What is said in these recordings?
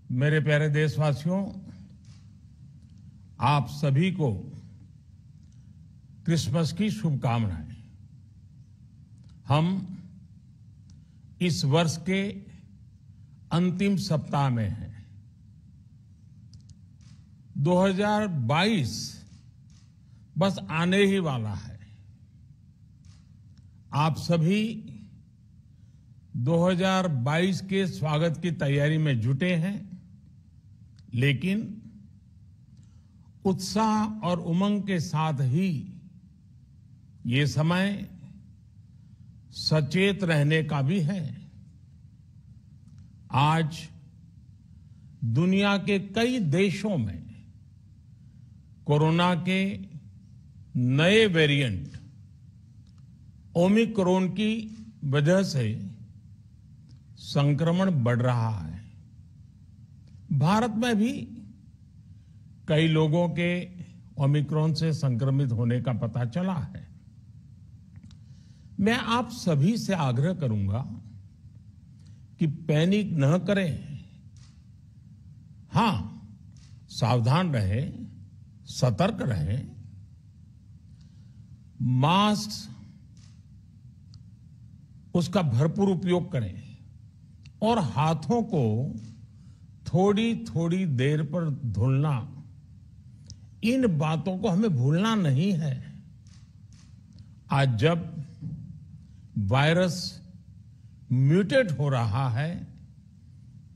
मेरे प्यारे देशवासियों, आप सभी को क्रिसमस की शुभकामनाएं। हम इस वर्ष के अंतिम सप्ताह में हैं। 2022 बस आने ही वाला है। आप सभी 2022 के स्वागत की तैयारी में जुटे हैं, लेकिन उत्साह और उमंग के साथ ही ये समय सचेत रहने का भी है। आज दुनिया के कई देशों में कोरोना के नए वेरिएंट ओमिक्रॉन की वजह से संक्रमण बढ़ रहा है। भारत में भी कई लोगों के ओमिक्रॉन से संक्रमित होने का पता चला है। मैं आप सभी से आग्रह करूंगा कि पैनिक न करें। हां, सावधान रहें, सतर्क रहें, मास्क उसका भरपूर उपयोग करें और हाथों को थोड़ी थोड़ी देर पर धुलना, इन बातों को हमें भूलना नहीं है। आज जब वायरस म्यूटेट हो रहा है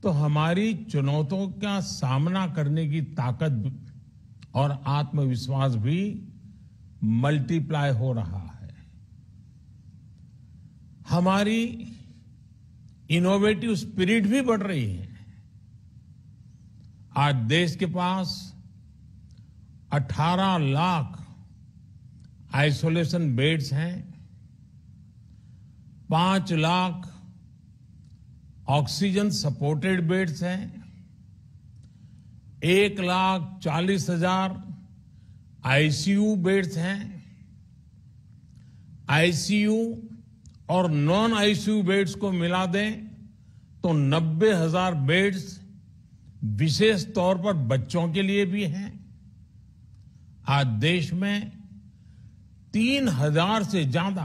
तो हमारी चुनौतियों का सामना करने की ताकत और आत्मविश्वास भी मल्टीप्लाई हो रहा है। हमारी इनोवेटिव स्पिरिट भी बढ़ रही है। आज देश के पास 18 लाख आइसोलेशन बेड्स हैं, 5 लाख ऑक्सीजन सपोर्टेड बेड्स हैं, 1,40,000 आईसीयू बेड्स हैं। आईसीयू और नॉन आईसीयू बेड्स को मिला दें तो 90,000 बेड्स विशेष तौर पर बच्चों के लिए भी हैं। आज देश में 3,000 से ज्यादा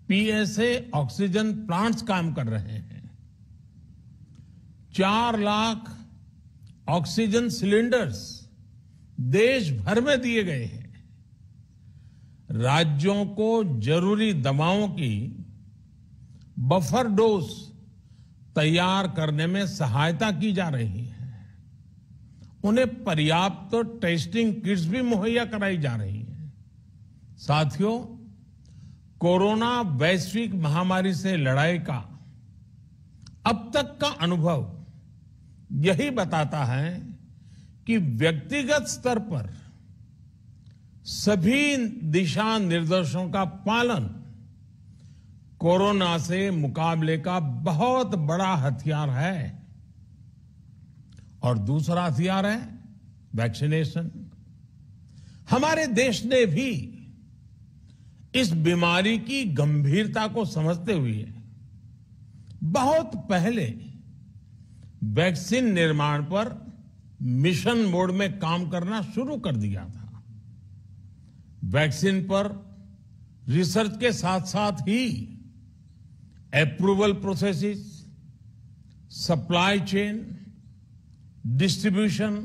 पीएसए ऑक्सीजन प्लांट्स काम कर रहे हैं। 4 लाख ऑक्सीजन सिलेंडर्स देश भर में दिए गए हैं। राज्यों को जरूरी दवाओं की बफर डोज तैयार करने में सहायता की जा रही है। उन्हें पर्याप्त टेस्टिंग किट्स भी मुहैया कराई जा रही है। साथियों, कोरोना वैश्विक महामारी से लड़ाई का अब तक का अनुभव यही बताता है कि व्यक्तिगत स्तर पर सभी दिशा निर्देशों का पालन कोरोना से मुकाबले का बहुत बड़ा हथियार है। और दूसरा हथियार है वैक्सीनेशन। हमारे देश ने भी इस बीमारी की गंभीरता को समझते हुए बहुत पहले वैक्सीन निर्माण पर मिशन मोड में काम करना शुरू कर दिया था। वैक्सीन पर रिसर्च के साथ साथ ही approval processes, supply chain, distribution,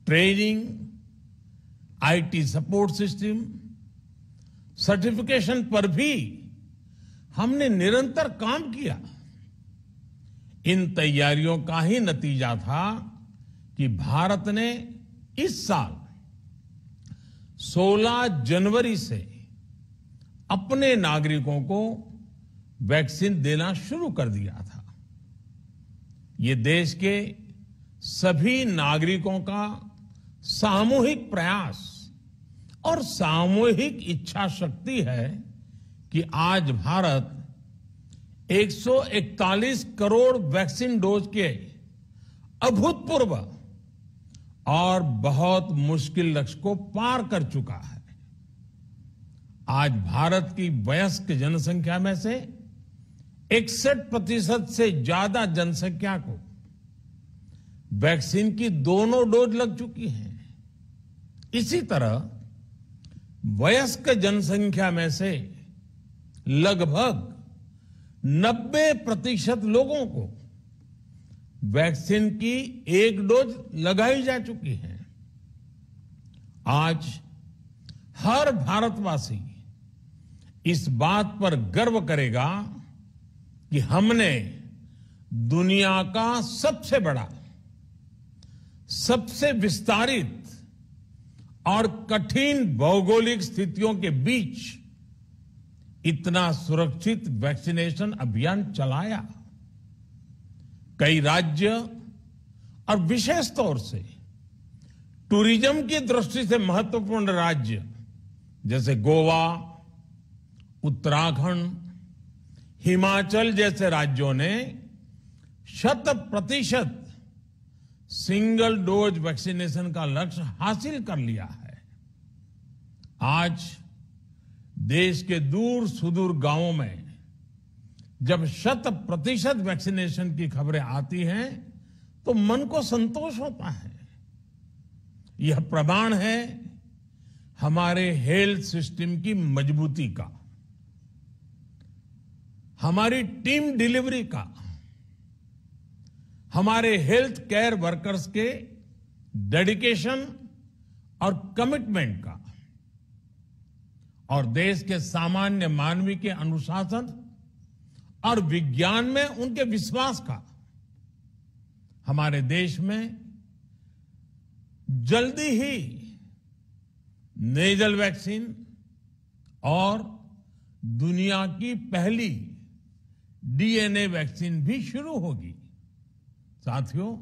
training, IT support system, certification पर भी हमने निरंतर काम किया। इन तैयारियों का ही नतीजा था कि भारत ने इस साल 16 जनवरी से अपने नागरिकों को वैक्सीन देना शुरू कर दिया था। ये देश के सभी नागरिकों का सामूहिक प्रयास और सामूहिक इच्छा शक्ति है कि आज भारत 141 करोड़ वैक्सीन डोज के अभूतपूर्व और बहुत मुश्किल लक्ष्य को पार कर चुका है। आज भारत की वयस्क जनसंख्या में से 61% से ज्यादा जनसंख्या को वैक्सीन की दोनों डोज लग चुकी हैं। इसी तरह वयस्क जनसंख्या में से लगभग 90% लोगों को वैक्सीन की एक डोज लगाई जा चुकी है। आज हर भारतवासी इस बात पर गर्व करेगा कि हमने दुनिया का सबसे बड़ा, सबसे विस्तारित और कठिन भौगोलिक स्थितियों के बीच इतना सुरक्षित वैक्सीनेशन अभियान चलाया। कई राज्य और विशेष तौर से टूरिज्म की दृष्टि से महत्वपूर्ण राज्य जैसे गोवा, उत्तराखंड, हिमाचल जैसे राज्यों ने 100% सिंगल डोज वैक्सीनेशन का लक्ष्य हासिल कर लिया है। आज देश के दूर सुदूर गांवों में जब 100% वैक्सीनेशन की खबरें आती हैं तो मन को संतोष होता है। यह प्रमाण है हमारे हेल्थ सिस्टम की मजबूती का, हमारी टीम डिलीवरी का, हमारे हेल्थ केयर वर्कर्स के डेडिकेशन और कमिटमेंट का, और देश के सामान्य मानवी के अनुशासन और विज्ञान में उनके विश्वास का। हमारे देश में जल्दी ही नेजल वैक्सीन और दुनिया की पहली डीएनए वैक्सीन भी शुरू होगी। साथियों,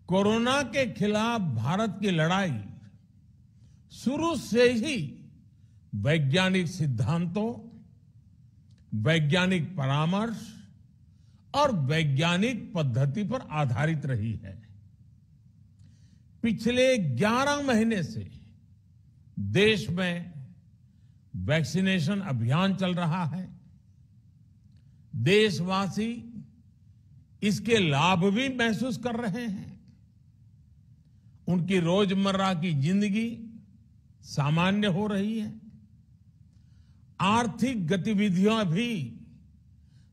कोरोना के खिलाफ भारत की लड़ाई शुरू से ही वैज्ञानिक सिद्धांतों, वैज्ञानिक परामर्श और वैज्ञानिक पद्धति पर आधारित रही है। पिछले 11 महीने से देश में वैक्सीनेशन अभियान चल रहा है। देशवासी इसके लाभ भी महसूस कर रहे हैं। उनकी रोजमर्रा की जिंदगी सामान्य हो रही है। आर्थिक गतिविधियां भी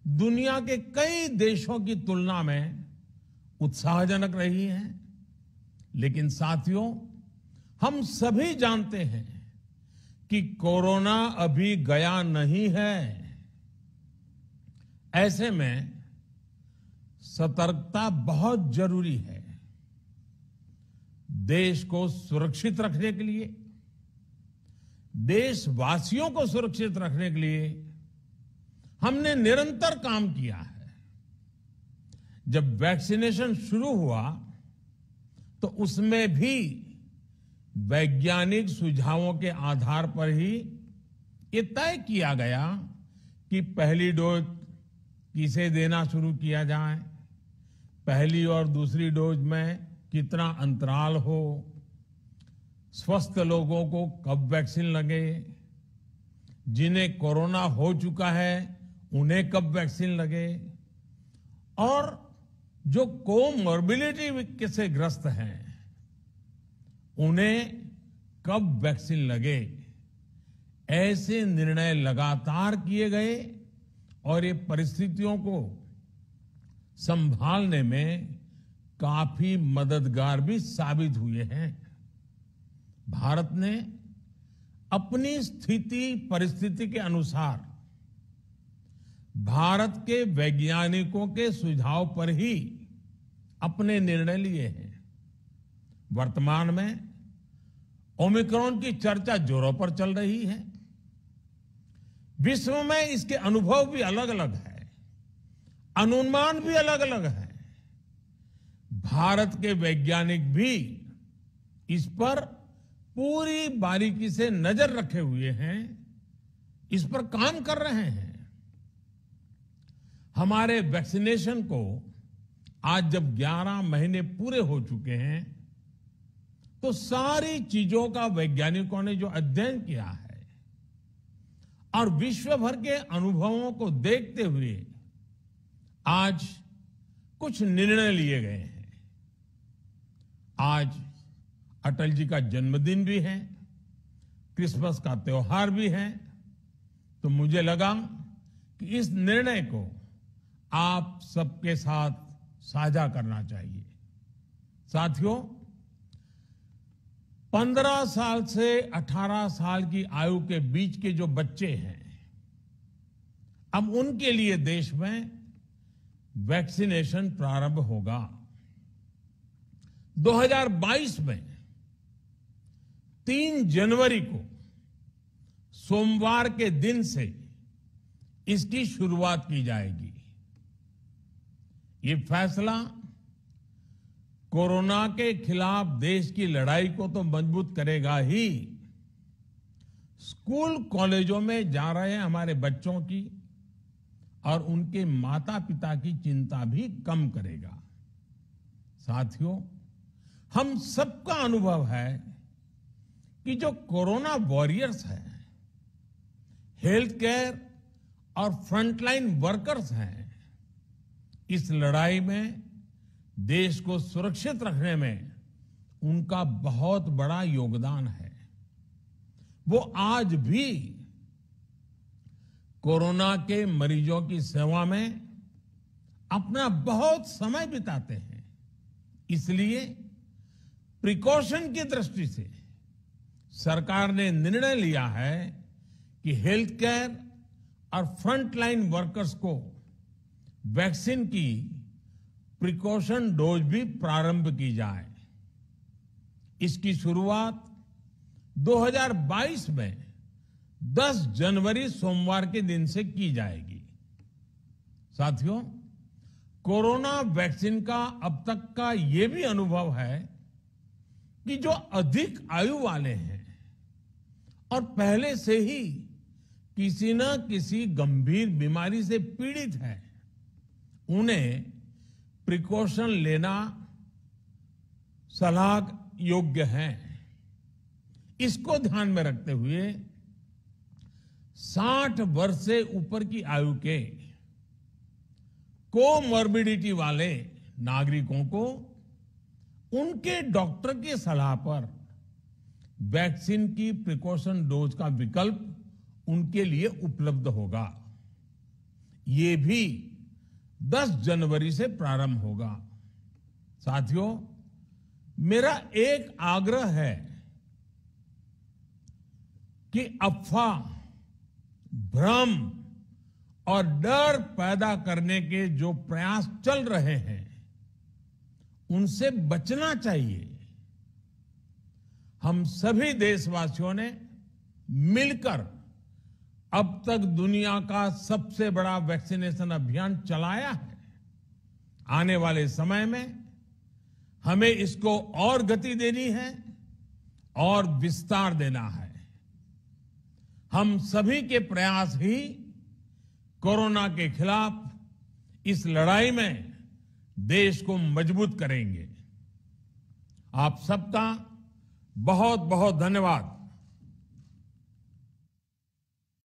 दुनिया के कई देशों की तुलना में उत्साहजनक रही हैं। लेकिन साथियों, हम सभी जानते हैं कि कोरोना अभी गया नहीं है। ऐसे में सतर्कता बहुत जरूरी है। देश को सुरक्षित रखने के लिए, देशवासियों को सुरक्षित रखने के लिए हमने निरंतर काम किया है। जब वैक्सीनेशन शुरू हुआ तो उसमें भी वैज्ञानिक सुझावों के आधार पर ही ये तय किया गया कि पहली डोज किसे देना शुरू किया जाए, पहली और दूसरी डोज में कितना अंतराल हो, स्वस्थ लोगों को कब वैक्सीन लगे, जिन्हें कोरोना हो चुका है उन्हें कब वैक्सीन लगे, और जो कोमॉर्बिडिटी से ग्रस्त हैं उन्हें कब वैक्सीन लगे। ऐसे निर्णय लगातार किए गए और ये परिस्थितियों को संभालने में काफी मददगार भी साबित हुए हैं। भारत ने अपनी स्थिति परिस्थिति के अनुसार भारत के वैज्ञानिकों के सुझाव पर ही अपने निर्णय लिए हैं। वर्तमान में ओमिक्रॉन की चर्चा जोरों पर चल रही है। विश्व में इसके अनुभव भी अलग अलग है, अनुमान भी अलग अलग है। भारत के वैज्ञानिक भी इस पर पूरी बारीकी से नजर रखे हुए हैं, इस पर काम कर रहे हैं। हमारे वैक्सीनेशन को आज जब 11 महीने पूरे हो चुके हैं तो सारी चीजों का वैज्ञानिकों ने जो अध्ययन किया है और विश्व भर के अनुभवों को देखते हुए आज कुछ निर्णय लिए गए हैं। आज अटल जी का जन्मदिन भी है, क्रिसमस का त्योहार भी है, तो मुझे लगा कि इस निर्णय को आप सबके साथ साझा करना चाहिए। साथियों, 15 साल से 18 साल की आयु के बीच के जो बच्चे हैं, अब उनके लिए देश में वैक्सीनेशन प्रारंभ होगा। 2022 में 3 जनवरी को सोमवार के दिन से इसकी शुरुआत की जाएगी। ये फैसला कोरोना के खिलाफ देश की लड़ाई को तो मजबूत करेगा ही, स्कूल कॉलेजों में जा रहे हमारे बच्चों की और उनके माता पिता की चिंता भी कम करेगा। साथियों, हम सबका अनुभव है कि जो कोरोना वॉरियर्स हैं, हेल्थ केयर और फ्रंटलाइन वर्कर्स हैं, इस लड़ाई में देश को सुरक्षित रखने में उनका बहुत बड़ा योगदान है। वो आज भी कोरोना के मरीजों की सेवा में अपना बहुत समय बिताते हैं। इसलिए प्रिकॉशन की दृष्टि से सरकार ने निर्णय लिया है कि हेल्थ केयर और फ्रंटलाइन वर्कर्स को वैक्सीन की प्रिकॉशन डोज भी प्रारंभ की जाए। इसकी शुरुआत 2022 में 10 जनवरी सोमवार के दिन से की जाएगी। साथियों, कोरोना वैक्सीन का अब तक का ये भी अनुभव है कि जो अधिक आयु वाले हैं और पहले से ही किसी न किसी गंभीर बीमारी से पीड़ित है, उन्हें प्रिकॉशन लेना सलाह योग्य है। इसको ध्यान में रखते हुए 60 वर्ष से ऊपर की आयु के कोमॉर्बिडिटी वाले नागरिकों को उनके डॉक्टर की सलाह पर वैक्सीन की प्रिकॉशन डोज का विकल्प उनके लिए उपलब्ध होगा। ये भी 10 जनवरी से प्रारंभ होगा। साथियों, मेरा एक आग्रह है कि अफवाह, भ्रम और डर पैदा करने के जो प्रयास चल रहे हैं, उनसे बचना चाहिए। हम सभी देशवासियों ने मिलकर अब तक दुनिया का सबसे बड़ा वैक्सीनेशन अभियान चलाया है। आने वाले समय में हमें इसको और गति देनी है और विस्तार देना है। हम सभी के प्रयास ही कोरोना के खिलाफ इस लड़ाई में देश को मजबूत करेंगे। आप सबका बहुत बहुत धन्यवाद।